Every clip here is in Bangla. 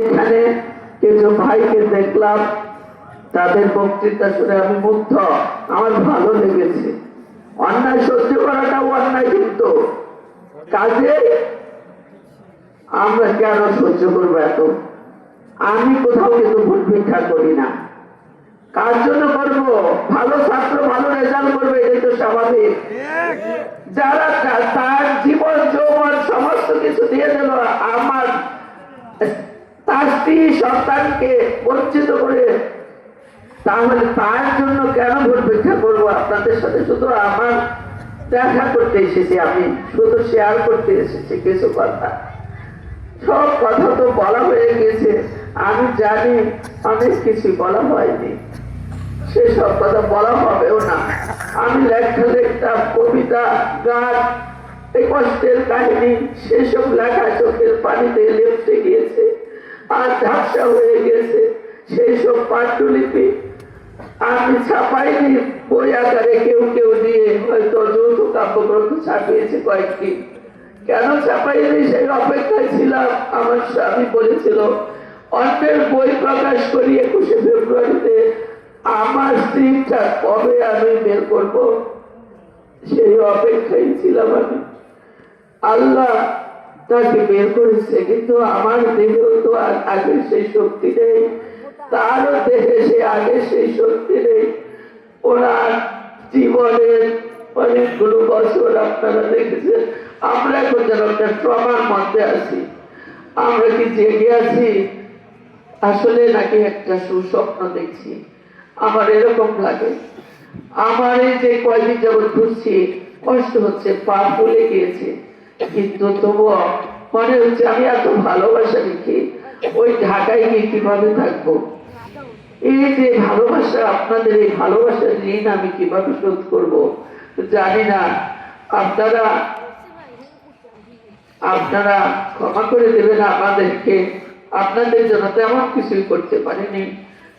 এখানে কিছু ভাইকে দেখলাম, তাদের বক্তৃতা শুনে আমি মুগ্ধ, আমার ভালো লেগেছে। অন্যায় সহ্য করাটাও অন্যায়, কিন্তু কাজে আমরা কেন সহ্য করবো এত? আমি কোথাও কিন্তু ভোট ভিক্ষা করি না। কার জন্য করবো? ভালো ছাত্র ভালো রেজাল্ট করবে, এটাই তো স্বাভাবিক। যারা তার জীবন যৌবন সমস্ত কিছু দিয়ে দিল আমার তার স্ত্রী সন্তানকে বঞ্চিত করে, তাহলে তার জন্য কেন ভোট ভিক্ষা করবো? আপনাদের সাথে শুধু আমার দেখা করতে এসেছি, আমি শুধু শেয়ার করতে এসেছি কিছু কথা। সব কথা তো বলা হয়ে গেছে, আমি জানি অনেক কিছু বলা হয়নি, সেসব কথা বলা হবেও না। আমি লেখা কবিতা, গান, এই কষ্টের কাহিনী, সেসব লেখা চোখের পানিতে লেপতে গিয়েছে আর ঝাপসা হয়ে গেছে। সেই সব পাণ্ডুলিপি আমি ছাপাইনি, বই আকারে কেউ কেউ দিয়ে হয়তো যৌথ কাব্যগ্রন্থ ছাপিয়েছে কয়েকটি। কেন ছাপাইনি সেই অপেক্ষায় ছিলাম। আমার স্বামী বলেছিল অন্যের বই প্রকাশ করি 21শে ফেব্রুয়ারিতে, আমার স্ত্রীটা কবে আমি বের করব, সেই অপেক্ষায় ছিলাম আমি। আল্লাহ তাকে বের করেছে, কিন্তু আমার দেহেও তো আগে সেই শক্তি নেই, তারও দেহে সে আগে সেই শক্তি নেই। ওনার জীবনের অনেকগুলো বছর আপনারা দেখেছেন, আমরা এখন যেন একটা ট্রমার মধ্যে আছি। আমরা কি জেগে আছি আসলে, নাকি একটা সুস্বপ্ন দেখছি? আমার এরকম লাগে। আমার এই যে কয়দিন যাবৎ ঘুরছি, কষ্ট হচ্ছে, পা ফুলে গিয়েছে, কিন্তু তবুও মনে হচ্ছে আমি এত ভালোবাসা রেখে ওই ঢাকায় গিয়ে কিভাবে থাকবো। এই যে ভালোবাসা, আপনাদের এই ভালোবাসার ঋণ আমি কিভাবে শোধ করবো জানি না। আপনারা ক্ষমা করে দেবেন আমাদেরকে। আপনাদের জন্য তেমন কিছুই করতে পারিনি,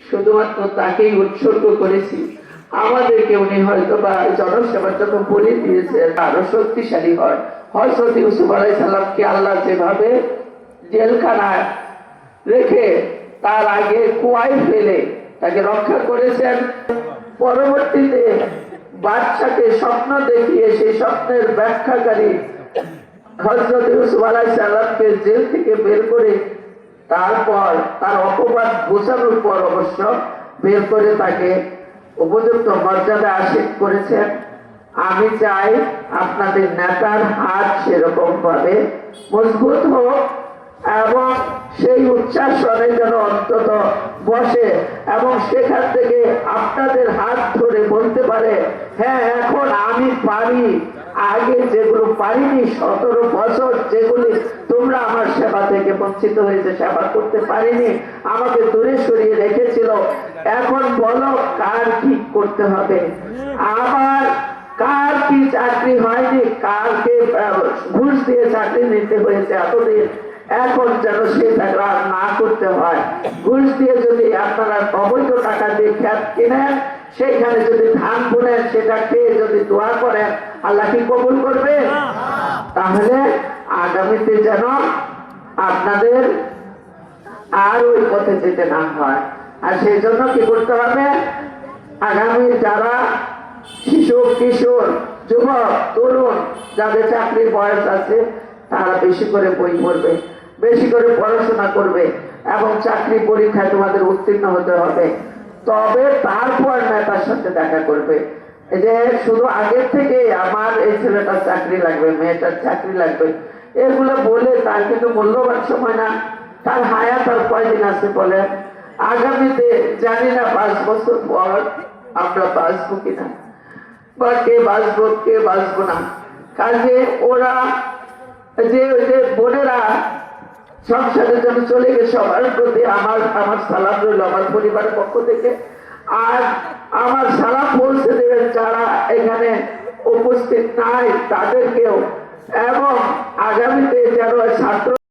শুধুমাত্র তাকেই উৎসর্গ করেছি। আমাদেরকে উনি হয়তো বা জনসেবার জন্য বলে দিয়েছে আরো শক্তিশালী হয়। হযরত ইউসুফ আলাইহিস সালামকে আল্লাহ যেভাবে জেলখানায় রেখে তার আগে কুয়ায় ফেলে তাকে রক্ষা করেছেন, পরবর্তীতে বাদশাকে স্বপ্ন দেখিয়ে সেই স্বপ্নের ব্যাখ্যাকারী হযরত ইউসুফ আলাইহিস সালামকে জেল থেকে বের করে, তারপর তার অপবাদ বোঝানোর পর অবশ্য বের করে তাকে উপযুক্ত মর্যাদা আসীন করেছেন। আমি চাই আপনাদের নেতার হাত সেরকম ভাবে মজবুত হোক এবং সেই উচ্চাসনে যেন অন্তত বসে এবং সেখান থেকে আপনাদের হাত ধরে বলতে পারে, হ্যাঁ এখন আমি পারি। আগে যেগুলো পারিনি, 17 বছর যেগুলি তোমরা আমার সেবা থেকে বঞ্চিত হয়েছে, সেবা করতে পারিনি, আমাকে দূরে সরিয়ে রেখেছিল, এখন বলো কার কি করতে হবে। আমার কার কি চাকরি হয়নি, কারকে ঘুষ দিয়ে চাকরি নিতে হয়েছে এতদিন, এখন যেন সে চাকরি আর না করতে হয়। ঘুষ দিয়ে যদি আপনারা অবৈধ টাকা দিয়ে খেত কিনেন, সেইখানে যদি ধান বুনেন, সেটা খেয়ে যদি দোয়া করেন, আল্লাহ কি কবুল করবে? তাহলে আগামীতে যেন আপনাদের আর ওই পথে যেতে না হয়। আর সেই জন্য কি করতে হবে? আগামী যারা শিশু, কিশোর, যুবক, তরুণ, যাদের চাকরির বয়স আছে, তারা বেশি করে বই পড়বে, বেশি করে পড়াশোনা করবে এবং চাকরি পরীক্ষায় তোমাদের উত্তীর্ণ হতে হবে। তবে তারপর নেতার সাথে দেখা করবে। এই যে শুধু আগের থেকে আমার এই ছেলেটার চাকরি লাগবে, মেয়েটার চাকরি লাগবে, এগুলো বলে তার কিন্তু মূল্যবান সময় না। তার হায়াত আর কয়দিন আছে বলে? আগামীতে জানি না 5 বছর পর আমরা বাঁচবো কিনা, বা কে বাঁচবো কে বাঁচবো না। কাজে ওরা যে ওই যে বোনেরা সংসারের জন্য চলে গেছে, সবার প্রতি আমার সালাম রইল আমার পরিবারের পক্ষ থেকে। আর আমার সালাম পৌঁছে দেবেন যারা এখানে উপস্থিত নাই তাদেরকেও, এবং আগামীতে যেন ছাত্র